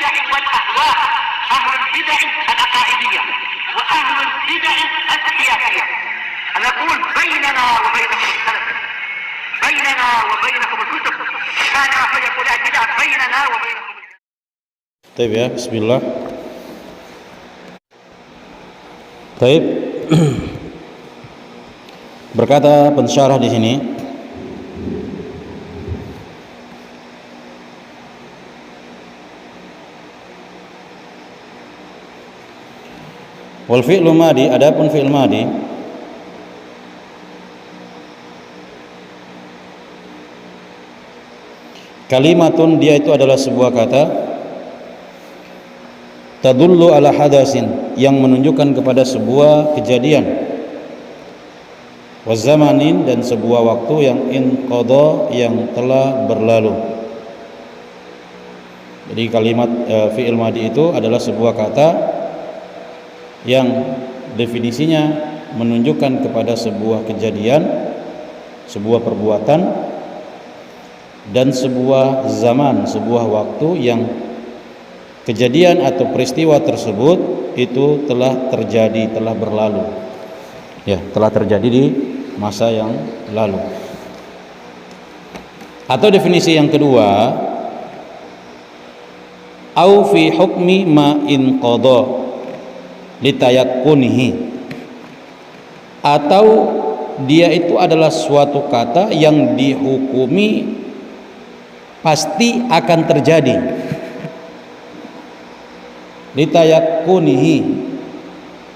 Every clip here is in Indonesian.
البدع والأهواء، أهل البدع العقائدية وأهل البدع السياسية. نقول بيننا وبينكم السلف، بيننا وبينكم الكتب، كان فيقول البدع بيننا وبينكم. طيب ya, bismillah. Taib. Berkata pensyarah di sini, wal fi'lu madi, adapun fi'il madi kalimatun, dia itu adalah sebuah kata tadullu ala hadasin, yang menunjukkan kepada sebuah kejadian, wa zamanin, dan sebuah waktu yang inqadha, yang telah berlalu. Jadi kalimat fi'il madi itu adalah sebuah kata yang definisinya menunjukkan kepada sebuah kejadian, sebuah perbuatan, dan sebuah zaman, sebuah waktu yang kejadian atau peristiwa tersebut itu telah terjadi, telah berlalu, ya, telah terjadi di masa yang lalu. Atau definisi yang kedua, au fi hukmi ma inqadha litayakkunihi, atau dia itu adalah suatu kata yang dihukumi pasti akan terjadi, litayakkunihi,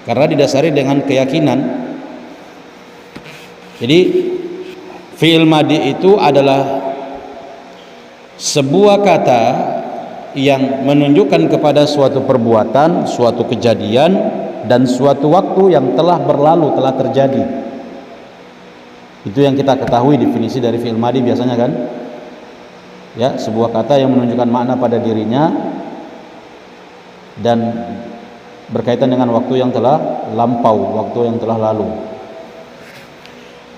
karena didasari dengan keyakinan. Jadi fi'il madi itu adalah sebuah kata yang menunjukkan kepada suatu perbuatan, suatu kejadian, dan suatu waktu yang telah berlalu, telah terjadi. Itu yang kita ketahui definisi dari fi'il madi biasanya kan, ya, sebuah kata yang menunjukkan makna pada dirinya dan berkaitan dengan waktu yang telah lampau, waktu yang telah lalu.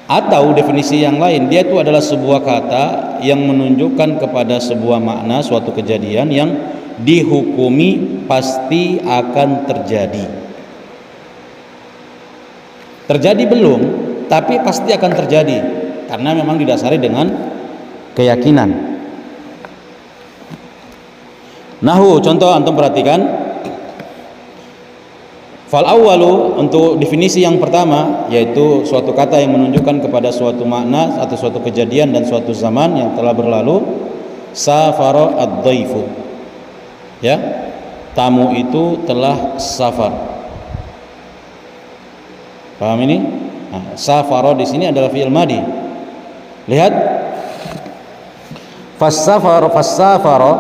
Atau definisi yang lain, dia itu adalah sebuah kata yang menunjukkan kepada sebuah makna, suatu kejadian yang dihukumi pasti akan terjadi. Terjadi belum, tapi pasti akan terjadi, karena memang didasari dengan keyakinan. Nahu, contoh antum perhatikan. Fal awwalu, untuk definisi yang pertama, yaitu suatu kata yang menunjukkan kepada suatu makna atau suatu kejadian dan suatu zaman yang telah berlalu. Safara ad-dhaifu, ya, tamu itu telah safar. Paham ini? Nah, safara di sini adalah fi'il madi. Lihat, fas-safara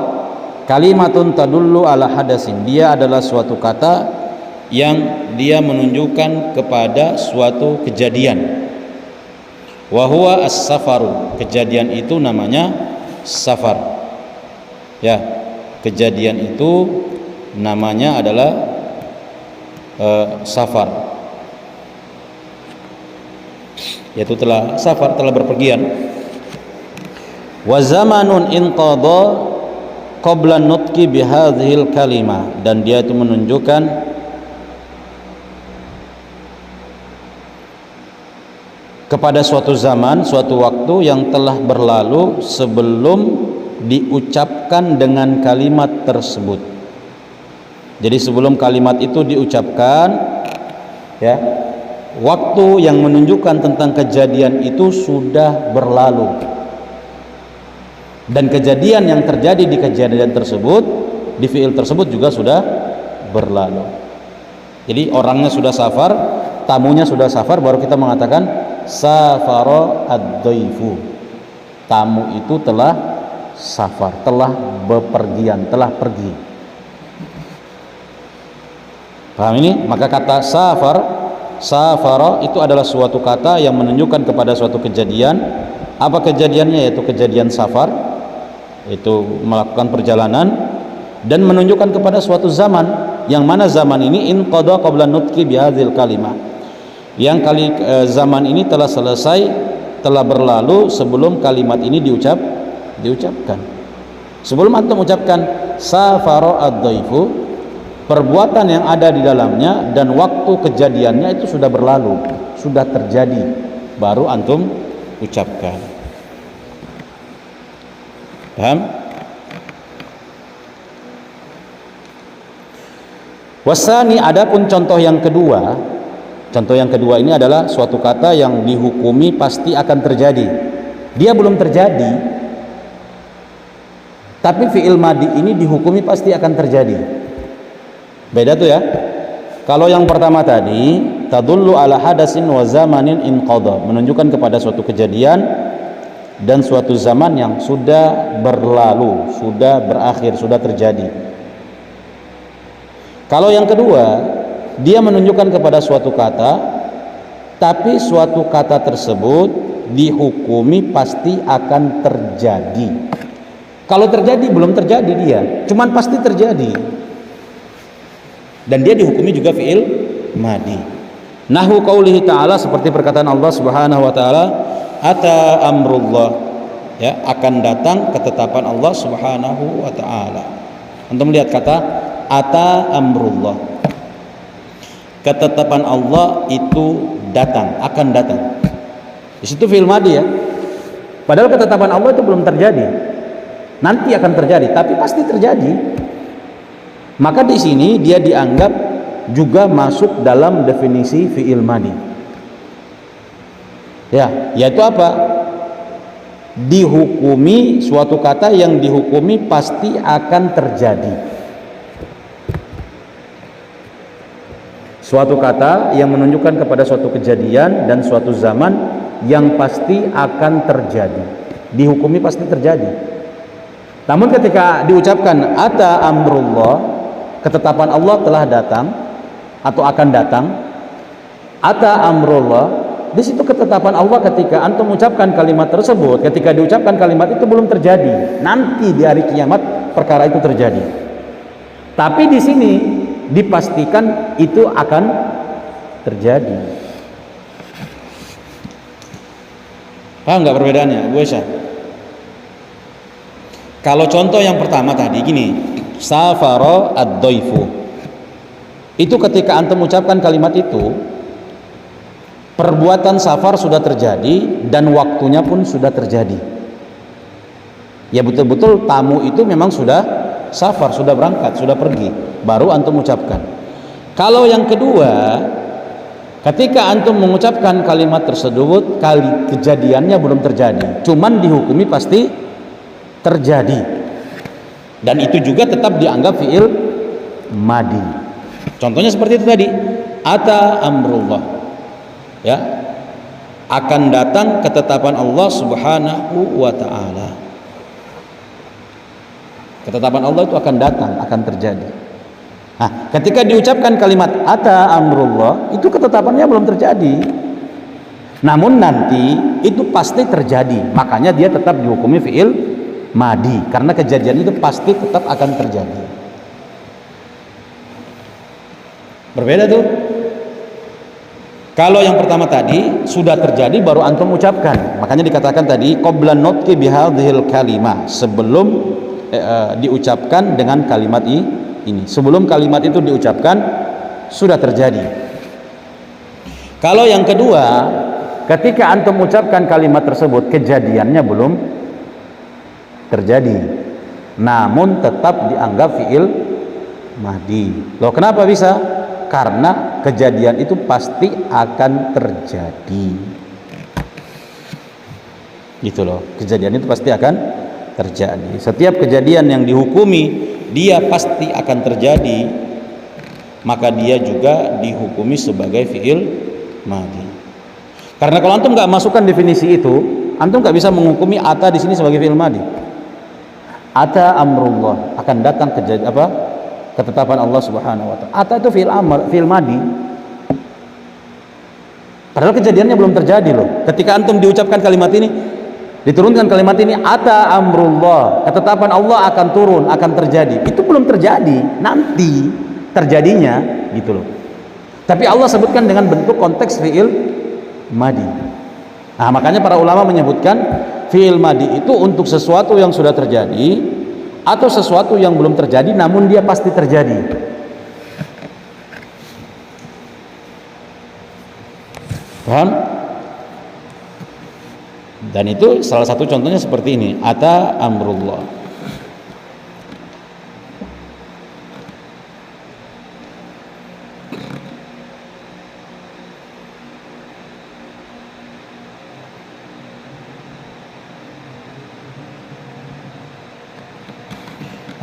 kalimatun tadullu ala hadasin, dia adalah suatu kata yang dia menunjukkan kepada suatu kejadian. Wa huwa as-safaru, kejadian itu namanya safar. Ya, kejadian itu namanya adalah safar. Yaitu telah safar, telah berpergian. Wa zamanun inqadha qabla nutqi bihadhil kalimah, dan dia itu menunjukkan kepada suatu zaman, suatu waktu yang telah berlalu sebelum diucapkan dengan kalimat tersebut. Jadi sebelum kalimat itu diucapkan, ya, waktu yang menunjukkan tentang kejadian itu sudah berlalu, dan kejadian yang terjadi di kejadian tersebut, di fi'il tersebut juga sudah berlalu. Jadi orangnya sudah safar, tamunya sudah safar, baru kita mengatakan safara ad-dhaifu, tamu itu telah safar, telah bepergian, telah pergi. Paham ini? Maka kata safara itu adalah suatu kata yang menunjukkan kepada suatu kejadian. Apa kejadiannya? Yaitu kejadian safar, itu melakukan perjalanan, dan menunjukkan kepada suatu zaman, yang mana zaman ini inqadha qabla nutqi bihadzal kalimah, yang zaman ini telah selesai, telah berlalu sebelum kalimat ini diucapkan. Sebelum antum ucapkan safara ad-dhaifu, perbuatan yang ada di dalamnya dan waktu kejadiannya itu sudah berlalu, sudah terjadi, baru antum ucapkan. Paham? Wasani, adapun contoh yang kedua. Contoh yang kedua ini adalah suatu kata yang dihukumi pasti akan terjadi. Dia belum terjadi, tapi fi'il madi ini dihukumi pasti akan terjadi. Beda tuh ya. Kalau yang pertama tadi, tadullu ala hadasin wa zamanin inqadha, menunjukkan kepada suatu kejadian dan suatu zaman yang sudah berlalu, sudah berakhir, sudah terjadi. Kalau yang kedua, dia menunjukkan kepada suatu kata, tapi suatu kata tersebut dihukumi pasti akan terjadi. Kalau terjadi belum terjadi dia, cuman pasti terjadi. Dan dia dihukumi juga fi'il madi. Nahu qaulihi ta'ala, seperti perkataan Allah Subhanahu wa taala, ata amrullah, ya, akan datang ketetapan Allah Subhanahu wa taala. Antum lihat kata ata amrullah. Ketetapan Allah itu datang, akan datang. Di situ fi'il madi ya. Padahal ketetapan Allah itu belum terjadi. Nanti akan terjadi, tapi pasti terjadi. Maka di sini dia dianggap juga masuk dalam definisi fi'il madi. Ya, yaitu apa? Dihukumi, suatu kata yang dihukumi pasti akan terjadi. Suatu kata yang menunjukkan kepada suatu kejadian dan suatu zaman yang pasti akan terjadi. Dihukumi pasti terjadi. Namun ketika diucapkan ata amrullah, ketetapan Allah telah datang atau akan datang, ata amrullah, di situ ketetapan Allah ketika antum mengucapkan kalimat tersebut, ketika diucapkan kalimat itu belum terjadi. Nanti di hari kiamat perkara itu terjadi. Tapi di sini dipastikan itu akan terjadi. Paham nggak perbedaannya, Bu Aisyah? Kalau contoh yang pertama tadi gini, safara ad-dhaifu, itu ketika antum mengucapkan kalimat itu, perbuatan safar sudah terjadi dan waktunya pun sudah terjadi. Ya betul-betul tamu itu memang sudah safar, sudah berangkat, sudah pergi, baru antum ucapkan. Kalau yang kedua, ketika antum mengucapkan kalimat tersebut, kejadiannya belum terjadi, cuman dihukumi pasti terjadi, dan itu juga tetap dianggap fi'il madi. Contohnya seperti itu tadi, ata amrullah, ya, akan datang ketetapan Allah Subhanahu wa ta'ala. Ketetapan Allah itu akan datang, akan terjadi. Nah, ketika diucapkan kalimat ata amrullah, itu ketetapannya belum terjadi, namun nanti itu pasti terjadi, makanya dia tetap dihukumi fi'il madi, karena kejadian itu pasti tetap akan terjadi. Berbeda tuh. Kalau yang pertama tadi sudah terjadi baru antum ucapkan, makanya dikatakan tadi qabla nutqi bihadhil kalimah, sebelum diucapkan dengan kalimat ini. Sebelum kalimat itu diucapkan sudah terjadi. Kalau yang kedua, ketika antum ucapkan kalimat tersebut kejadiannya belum terjadi, namun tetap dianggap fi'il madi. Loh, kenapa bisa? Karena kejadian itu pasti akan terjadi. Gitu loh, kejadian itu pasti akan terjadi. Setiap kejadian yang dihukumi dia pasti akan terjadi, maka dia juga dihukumi sebagai fi'il madi. Karena kalau antum nggak masukkan definisi itu, antum nggak bisa menghukumi ata di sini sebagai fi'il madi. Ata amrullah, akan datang kejadian apa? Ketetapan Allah Subhanahu wa ta'ala. Ata itu fi'il amr, fi'il madi. Padahal kejadiannya belum terjadi loh. Ketika antum diucapkan kalimat ini, diturunkan kalimat ini, ata amrullah, ketetapan Allah akan turun, akan terjadi. Itu belum terjadi, nanti terjadinya, gitu loh. Tapi Allah sebutkan dengan bentuk konteks fi'il madi. Nah, makanya para ulama menyebutkan fi'il madi itu untuk sesuatu yang sudah terjadi atau sesuatu yang belum terjadi namun dia pasti terjadi. Paham? Dan itu salah satu contohnya seperti ini, ata amrullah.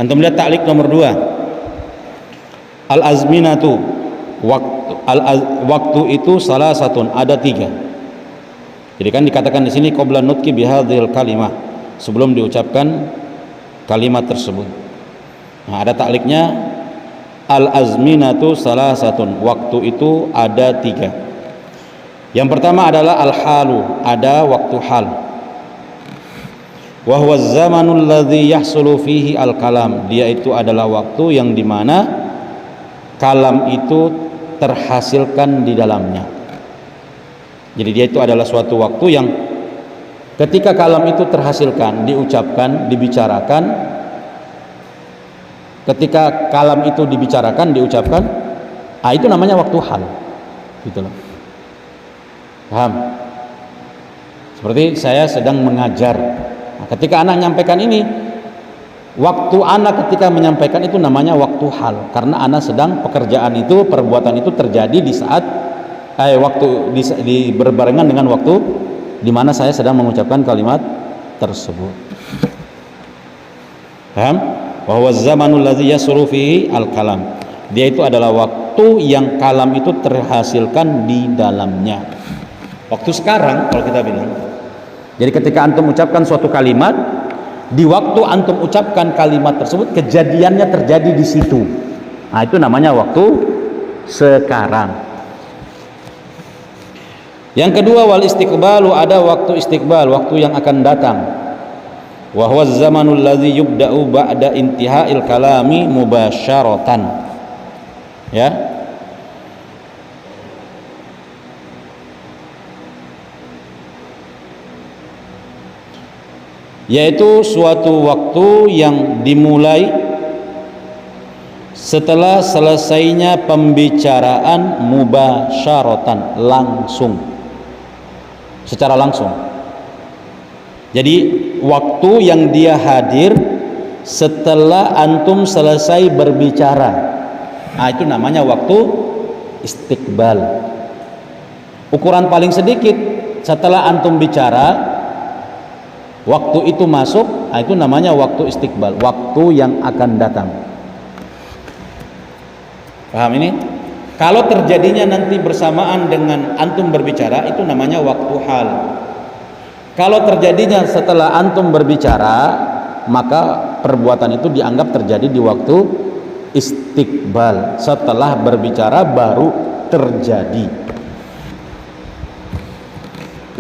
Antum lihat ta'liq nomor 2. Al-azminatu, waktu itu salah satu, ada 3. Jadi kan dikatakan di sini qabla nutqi bihadhil kalimah, sebelum diucapkan kalimat tersebut. Nah, ada ta'liqnya, al-azminatu salah satu, waktu itu ada 3. Yang pertama adalah al-halu, ada waktu hal. Wa huwa zamanul ladzi yahsulu fihi al-kalam, dia itu adalah waktu yang dimana kalam itu terhasilkan di dalamnya. Jadi dia itu adalah suatu waktu yang ketika kalam itu terhasilkan, diucapkan, dibicarakan. Ketika kalam itu dibicarakan, diucapkan, itu namanya waktu hal, gitu loh. Paham? Seperti saya sedang mengajar. Nah, ketika anak menyampaikan ini, waktu anak ketika menyampaikan itu namanya waktu hal, karena anak sedang pekerjaan itu, perbuatan itu terjadi di saat waktu berbarengan dengan waktu di mana saya sedang mengucapkan kalimat tersebut. Paham? Bahwa zamanul ladzi yasru fihi al-kalam, dia itu adalah waktu yang kalam itu terhasilkan di dalamnya. Waktu sekarang kalau kita bilang, jadi ketika antum ucapkan suatu kalimat, di waktu antum ucapkan kalimat tersebut kejadiannya terjadi di situ. Nah, itu namanya waktu sekarang. Yang kedua, wal istiqbalu, ada waktu istiqbal, waktu yang akan datang. Wa huwa zamanul ladzi yubda'u ba'da intiha'il kalami mubasyaratan. Ya. Yaitu suatu waktu yang dimulai setelah selesainya pembicaraan mubasyaratan, langsung, secara langsung. Jadi waktu yang dia hadir setelah antum selesai berbicara, itu namanya waktu istiqbal. Ukuran paling sedikit setelah antum bicara, waktu itu masuk, itu namanya waktu istiqbal, waktu yang akan datang. Paham ini? Kalau terjadinya nanti bersamaan dengan antum berbicara, itu namanya waktu hal. Kalau terjadinya setelah antum berbicara, maka perbuatan itu dianggap terjadi di waktu istiqbal. Setelah berbicara baru terjadi.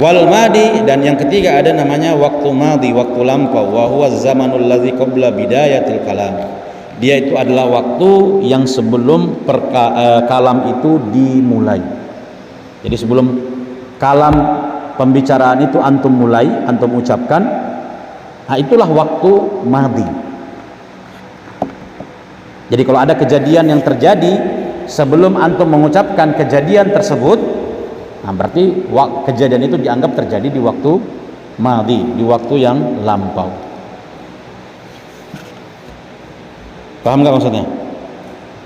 Wal madi, dan yang ketiga ada namanya waktu madi, waktu lampau. Wa huwa zamanul ladzi qabla bidayatil kalam, dia itu adalah waktu yang sebelum kalam itu dimulai. Jadi sebelum kalam pembicaraan itu antum mulai, antum ucapkan, itulah waktu madi. Jadi kalau ada kejadian yang terjadi sebelum antum mengucapkan kejadian tersebut, berarti kejadian itu dianggap terjadi di waktu madi, di waktu yang lampau. Paham nggak maksudnya?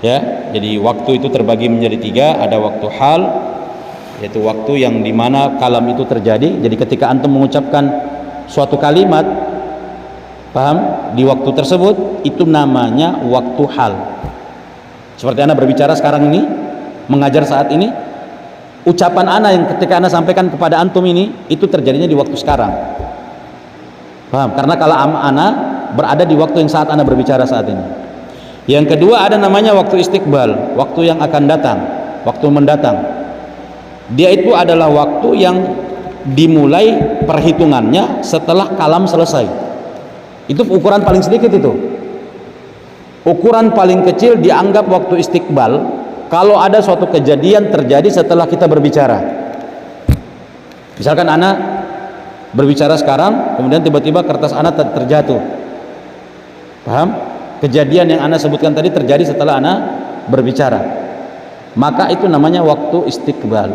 Ya, jadi waktu itu terbagi menjadi 3. Ada waktu hal, yaitu waktu yang dimana kalam itu terjadi. Jadi ketika antum mengucapkan suatu kalimat, paham, di waktu tersebut, itu namanya waktu hal. Seperti anda berbicara sekarang ini, mengajar saat ini, ucapan ana yang ketika ana sampaikan kepada antum ini, itu terjadinya di waktu sekarang. Paham? Karena kalau ana berada di waktu yang saat ana berbicara saat ini. Yang kedua ada namanya waktu istiqbal, waktu yang akan datang, waktu mendatang. Dia itu adalah waktu yang dimulai perhitungannya setelah kalam selesai. Itu ukuran paling sedikit itu. Ukuran paling kecil dianggap waktu istiqbal kalau ada suatu kejadian terjadi setelah kita berbicara. Misalkan anak berbicara sekarang, kemudian tiba-tiba kertas anak terjatuh. Paham? Kejadian yang ana sebutkan tadi terjadi setelah ana berbicara, maka itu namanya waktu istiqbal.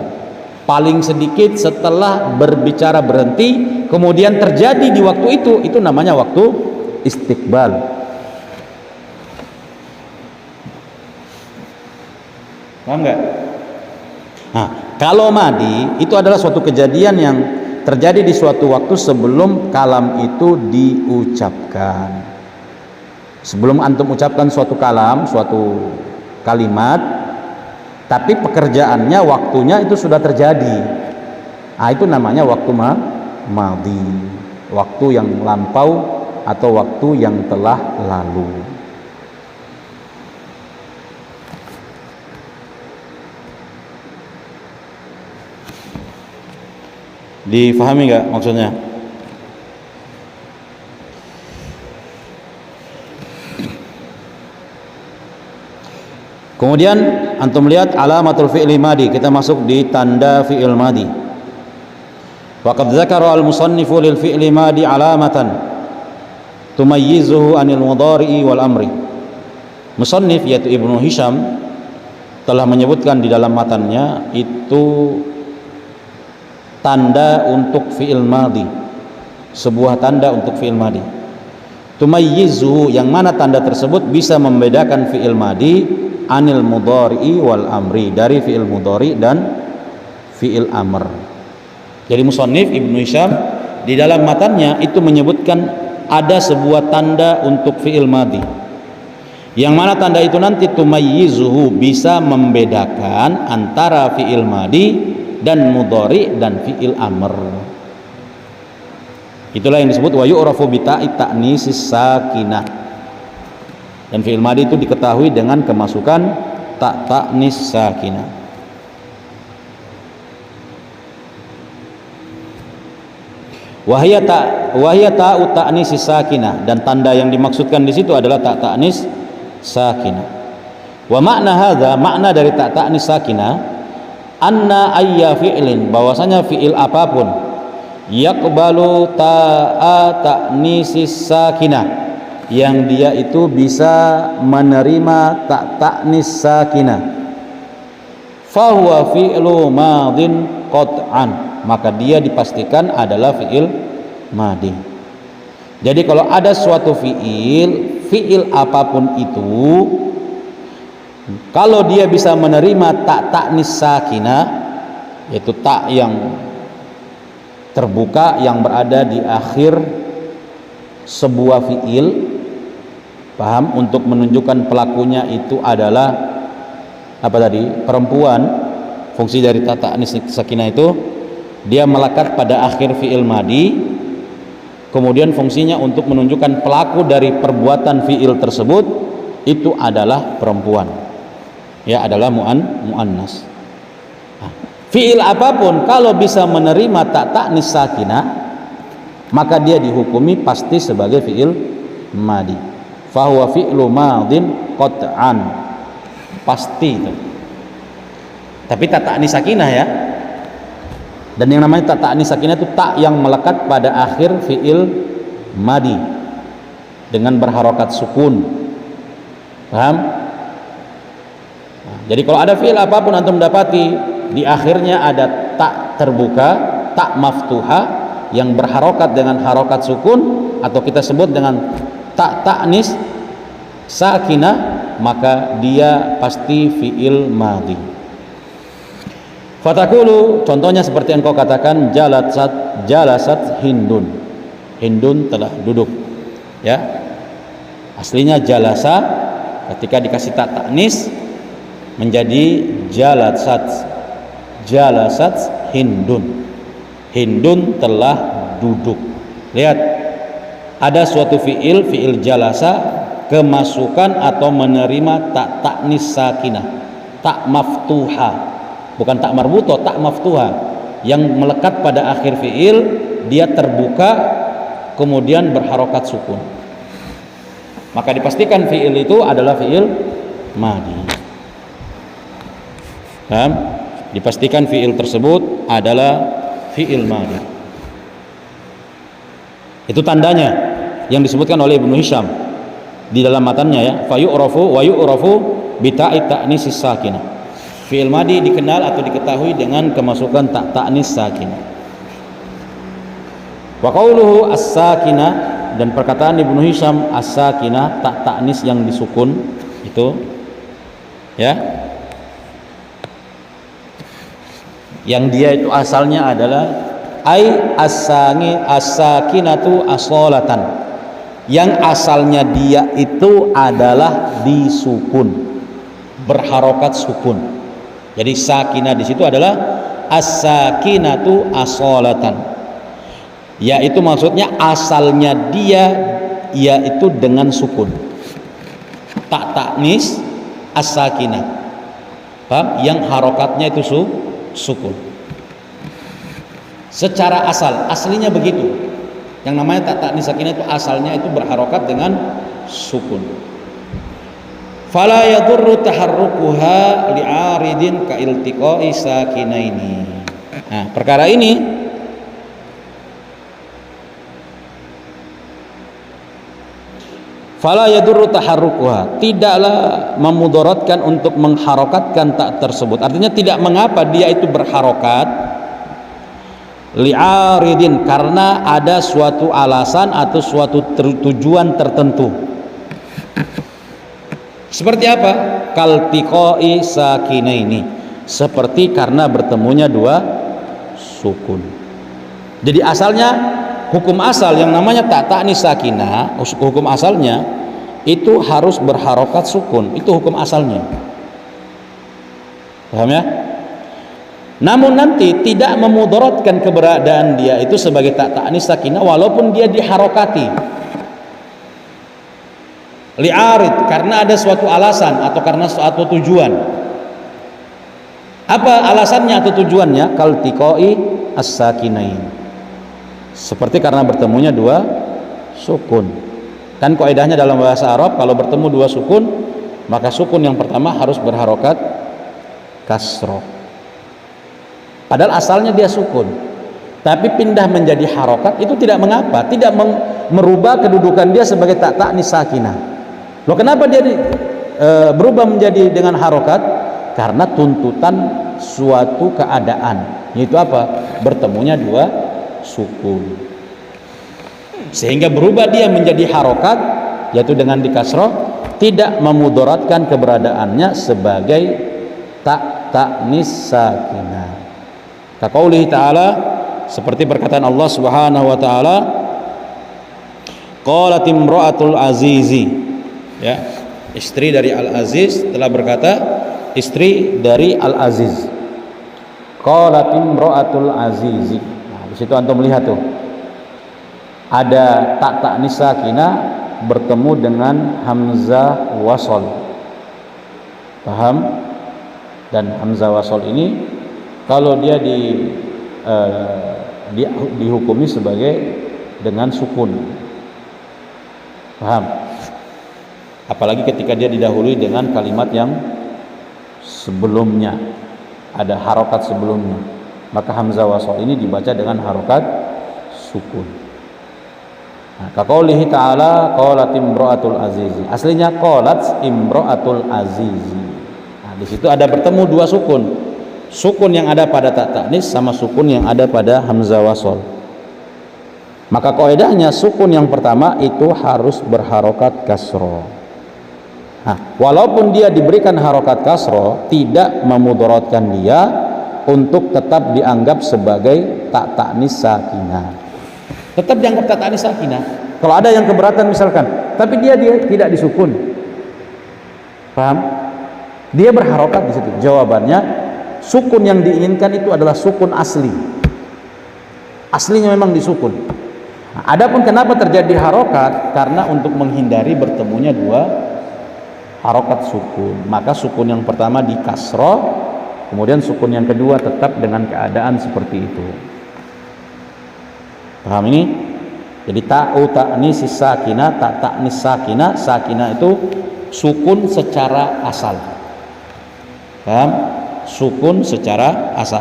Paling sedikit setelah berbicara berhenti kemudian terjadi di waktu itu namanya waktu istiqbal. Paham nggak? Nah, kalau madi itu adalah suatu kejadian yang terjadi di suatu waktu sebelum kalam itu diucapkan. Sebelum antum ucapkan suatu kalam, suatu kalimat, tapi pekerjaannya, waktunya itu sudah terjadi. Nah, itu namanya waktu madi, waktu yang lampau atau waktu yang telah lalu. Difahami nggak maksudnya? Kemudian antum lihat alamatul fi'li madi, kita masuk di tanda fi'il madi. Waqad dzakara al-musannifu lil fi'li madi alamatan tumayyizuhu anil mudhari'i wal amri. Musannif yaitu Ibnu Hisham telah menyebutkan di dalam matannya itu tanda untuk fi'il madi, sebuah tanda untuk fi'il madi. Tumayyizuhu, yang mana tanda tersebut bisa membedakan fi'il madi anil mudhari'i wal amri, dari fi'il mudhari dan fi'il amr. Jadi musannif Ibnu Hisham di dalam matannya itu menyebutkan ada sebuah tanda untuk fi'il madi, yang mana tanda itu nanti tumayyizuhu, bisa membedakan antara fi'il madi dan mudhari dan fi'il amr. Itulah yang disebut wa yu'rafu bi ta'i ta'nisis sakinah. Dan fi'il madi itu diketahui dengan kemasukan ta ta'nis sakinah. Wahya ta'u ta'nis sakinah, dan tanda yang dimaksudkan di situ adalah ta ta'nis sakinah. Wa makna hadza, makna dari ta ta'nis sakinah, anna ayya fi'lin, bahwasanya fi'il apapun yaqbalu ta'a ta'nisis sakinah, yang dia itu bisa menerima ta ta'nis sakinah, fahuwa fi'lu madin qat'an, maka dia dipastikan adalah fi'il madi. Jadi kalau ada suatu fi'il apapun itu, kalau dia bisa menerima ta ta'nis sakinah, yaitu ta yang terbuka yang berada di akhir sebuah fi'il, paham, untuk menunjukkan pelakunya itu adalah apa tadi, perempuan. Fungsi dari ta ta'nis sakinah itu dia melekat pada akhir fi'il madi, kemudian fungsinya untuk menunjukkan pelaku dari perbuatan fi'il tersebut itu adalah perempuan, ya, adalah muannas. Fi'il apapun kalau bisa menerima ta ta'nis sakinah, maka dia dihukumi pasti sebagai fi'il madi. Fahuwa fi'lu madin qat'an, pasti itu. Tapi ta ta'nis sakinah, ya. Dan yang namanya ta ta'nis sakinah itu tak yang melekat pada akhir fi'il madi dengan berharokat sukun. Paham? Nah, jadi kalau ada fi'il apapun antum dapati di akhirnya ada tak terbuka, tak maftuha yang berharokat dengan harokat sukun, atau kita sebut dengan tak ta'nis sakinah, maka dia pasti fi'il madhi. Fatakulu, contohnya seperti engkau katakan jalasat hindun, hindun telah duduk, ya. Aslinya jalasa, ketika dikasih tak ta'nis menjadi jalasat hindun, hindun telah duduk. Lihat, ada suatu fi'il jalasa kemasukan atau menerima tak ta'nis sakinah, tak maftuha, bukan tak marbuto, tak maftuha, yang melekat pada akhir fi'il, dia terbuka kemudian berharokat sukun, maka dipastikan fi'il itu adalah fi'il madi. Dipastikan fi'il tersebut adalah fi'il madi. Itu tandanya yang disebutkan oleh Ibnu Hisham. di dalam matanya ya, fayu'rafu wa yu'rafu bi ta'i ta'nis sakinah. Fi'il madi dikenal atau diketahui dengan kemasukan tak ta'nis sakinah. Wa qauluhu as-sakinah, dan perkataan Ibnu Hisham as-sakinah, tak ta'nis yang disukun itu ya, yang dia itu asalnya adalah ai as-sakinatu asolatan, yang asalnya dia itu adalah disukun, berharokat sukun. Jadi sakinah di situ adalah as-sakinatu asolatan, yaitu maksudnya asalnya dia yaitu dengan sukun, tak taknis as-sakinah, paham? Yang harokatnya itu sukun secara aslinya begitu. Yang namanya tak taknis sakinah itu asalnya itu berharokat dengan sukun. Fala yadurru taharrukuha li'aridin ka iltiqai sakinaini. Nah, perkara ini fala yadurru taharrukuha, tidaklah memudaratkan untuk mengharokatkan tak tersebut. Artinya tidak mengapa dia itu berharokat li'aridin, karena ada suatu alasan atau suatu tujuan tertentu. Seperti apa? Kaltiqai sakinaini, seperti karena bertemunya dua sukun. Jadi asalnya, hukum asal yang namanya tak ta'nis sakinah, hukum asalnya itu harus berharokat sukun, itu hukum asalnya. Paham ya? Namun nanti tidak memudaratkan keberadaan dia itu sebagai tak ta'nis sakinah walaupun dia diharokati li'arid, karena ada suatu alasan atau karena suatu tujuan. Apa alasannya atau tujuannya? Kaltiqai as-sakinain, seperti karena bertemunya dua sukun. Kan kaidahnya dalam bahasa Arab, kalau bertemu dua sukun, maka sukun yang pertama harus berharokat kasroh. Padahal asalnya dia sukun, tapi pindah menjadi harokat itu tidak mengapa, tidak merubah kedudukan dia sebagai tak ta'nis sakinah. Loh, kenapa dia berubah menjadi dengan harokat? Karena tuntutan suatu keadaan, yaitu apa? Bertemunya dua sukun, sehingga berubah dia menjadi harokat, yaitu dengan dikasroh, tidak memudaratkan keberadaannya sebagai tak ta'nis sakinah. Kaqaulihi ta'ala, seperti perkataan Allah Subhanahu wa taala, qalat imra'atul azizi, ya, istri dari Al-Aziz telah berkata, istri dari Al-Aziz. Qalat imra'atul azizi. Nah, di situ antum melihat tuh, ada tak ta'nis sakinah bertemu dengan hamzah wasol. Paham? Dan hamzah wasol ini kalau dia dihukumi sebagai dengan sukun. Paham? Apalagi ketika dia didahului dengan kalimat yang sebelumnya, ada harokat sebelumnya, maka hamzah wasol ini dibaca dengan harokat sukun. Nah, kaqaulihi ta'ala qalat imra'atul azizi, aslinya qalat imra'atul azizi. Nah, di situ ada bertemu dua sukun, sukun yang ada pada tak ta'nis sama sukun yang ada pada hamzah wasol. Maka kaidahnya sukun yang pertama itu harus berharokat kasroh. Nah, walaupun dia diberikan harokat kasroh, tidak memudaratkan dia untuk tetap dianggap sebagai tak ta'nis sakinah. Tetap dianggap tak ta'nis sakinah. Kalau ada yang keberatan misalkan, tapi dia tidak disukun, paham? Dia berharokat di situ. Jawabannya, sukun yang diinginkan itu adalah sukun asli. Aslinya memang disukun. Nah, adapun kenapa terjadi harokat? Karena untuk menghindari bertemunya dua harokat sukun, maka sukun yang pertama di kasroh, kemudian sukun yang kedua tetap dengan keadaan seperti itu. Paham ini? Jadi ta'u ta'nis sakinah, tak ta'nis sakinah. Sakinah itu sukun secara asal. Paham? Sukun secara asal.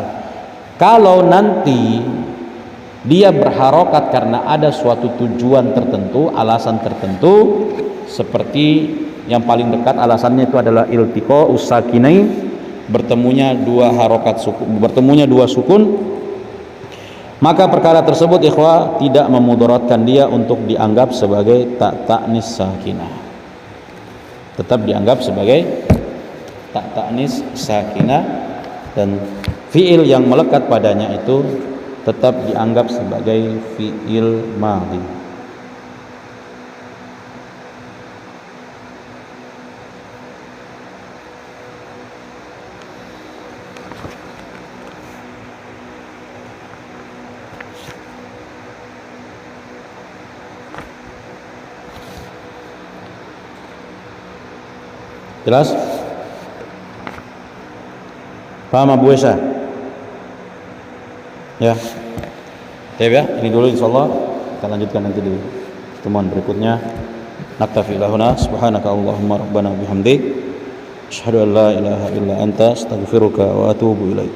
Kalau nanti dia berharokat karena ada suatu tujuan tertentu, alasan tertentu, seperti yang paling dekat alasannya itu adalah iltiqa usakinain, bertemunya dua harokat sukun, bertemunya dua sukun, maka perkara tersebut ikhwah tidak memudaratkan dia untuk dianggap sebagai ta'nis sakinah, tetap dianggap sebagai ta'nis sakinah, dan fiil yang melekat padanya itu tetap dianggap sebagai fiil madhi. Jelas? Paham Abu Isa? Ya. Baik ya, ini dulu insyaallah. Kita lanjutkan nanti di pertemuan berikutnya. Naktafi lahuna subhanaka Allahumma rabbana bihamdik asyhadu an la ilaha illa anta astaghfiruka wa atubu ilaik.